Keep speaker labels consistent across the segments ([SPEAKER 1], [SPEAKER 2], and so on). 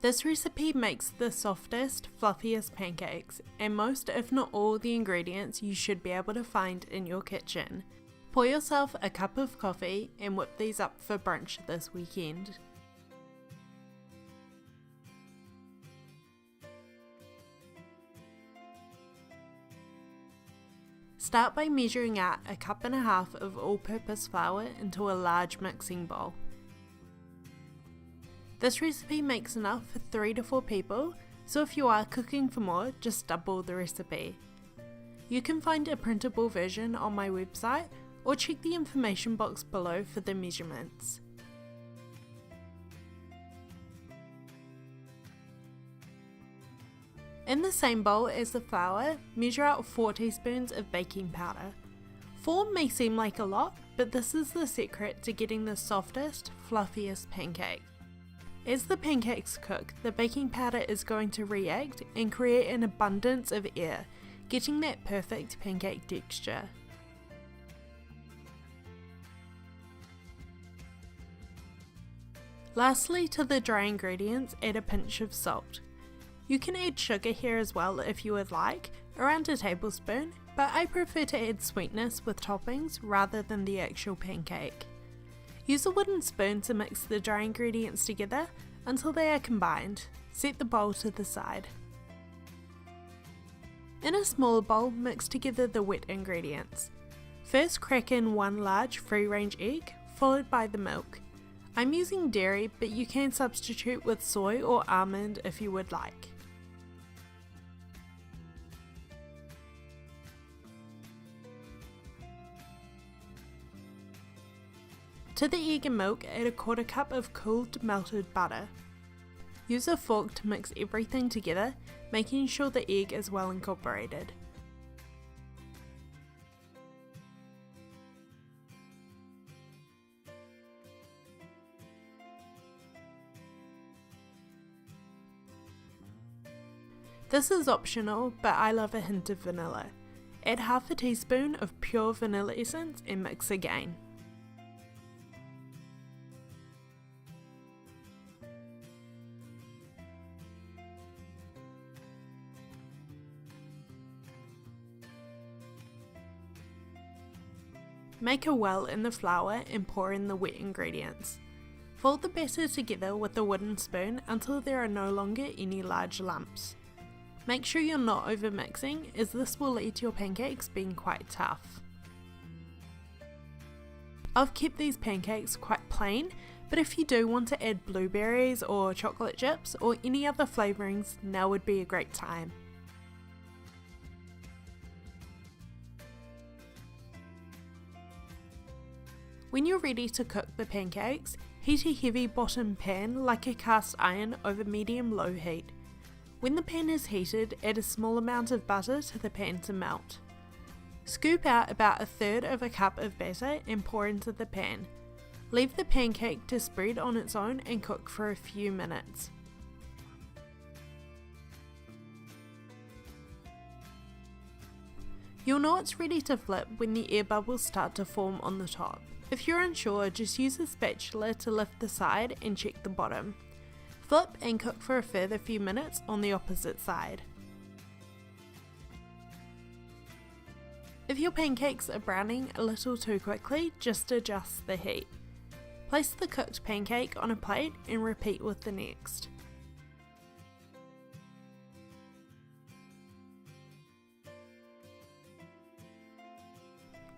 [SPEAKER 1] This recipe makes the softest, fluffiest pancakes, and most if not all the ingredients you should be able to find in your kitchen. Pour yourself a cup of coffee and whip these up for brunch this weekend. Start by measuring out a cup and a half of all-purpose flour into a large mixing bowl. This recipe makes enough for 3 to 4 people, so if you are cooking for more, just double the recipe. You can find a printable version on my website or check the information box below for the measurements. In the same bowl as the flour, measure out 4 teaspoons of baking powder. 4 may seem like a lot, but this is the secret to getting the softest, fluffiest pancake. As the pancakes cook, the baking powder is going to react and create an abundance of air, getting that perfect pancake texture. Lastly, to the dry ingredients, add a pinch of salt. You can add sugar here as well if you would like, around a tablespoon, but I prefer to add sweetness with toppings rather than the actual pancake. Use a wooden spoon to mix the dry ingredients together until they are combined. Set the bowl to the side. In a smaller bowl, mix together the wet ingredients. First, crack in 1 large free-range egg, followed by the milk. I'm using dairy, but you can substitute with soy or almond if you would like. To the egg and milk, add a 1/4 cup of cooled melted butter. Use a fork to mix everything together, making sure the egg is well incorporated. This is optional, but I love a hint of vanilla. Add half a teaspoon of pure vanilla essence and mix again. Make a well in the flour and pour in the wet ingredients. Fold the batter together with a wooden spoon until there are no longer any large lumps. Make sure you're not over mixing, as this will lead to your pancakes being quite tough. I've kept these pancakes quite plain, but if you do want to add blueberries or chocolate chips or any other flavourings, now would be a great time. When you're ready to cook the pancakes, heat a heavy bottom pan like a cast iron over medium-low heat. When the pan is heated, add a small amount of butter to the pan to melt. Scoop out about 1/3 of a cup of batter and pour into the pan. Leave the pancake to spread on its own and cook for a few minutes. You'll know it's ready to flip when the air bubbles start to form on the top. If you're unsure, just use a spatula to lift the side and check the bottom. Flip and cook for a further few minutes on the opposite side. If your pancakes are browning a little too quickly, just adjust the heat. Place the cooked pancake on a plate and repeat with the next.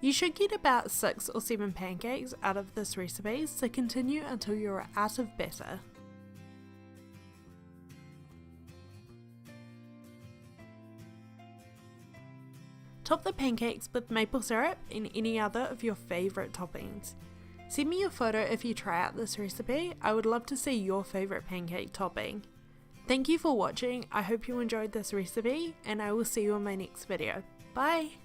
[SPEAKER 1] You should get about 6 or 7 pancakes out of this recipe, so continue until you're out of batter. Top the pancakes with maple syrup and any other of your favourite toppings. Send me a photo if you try out this recipe. I would love to see your favourite pancake topping. Thank you for watching. I hope you enjoyed this recipe, and I will see you in my next video. Bye!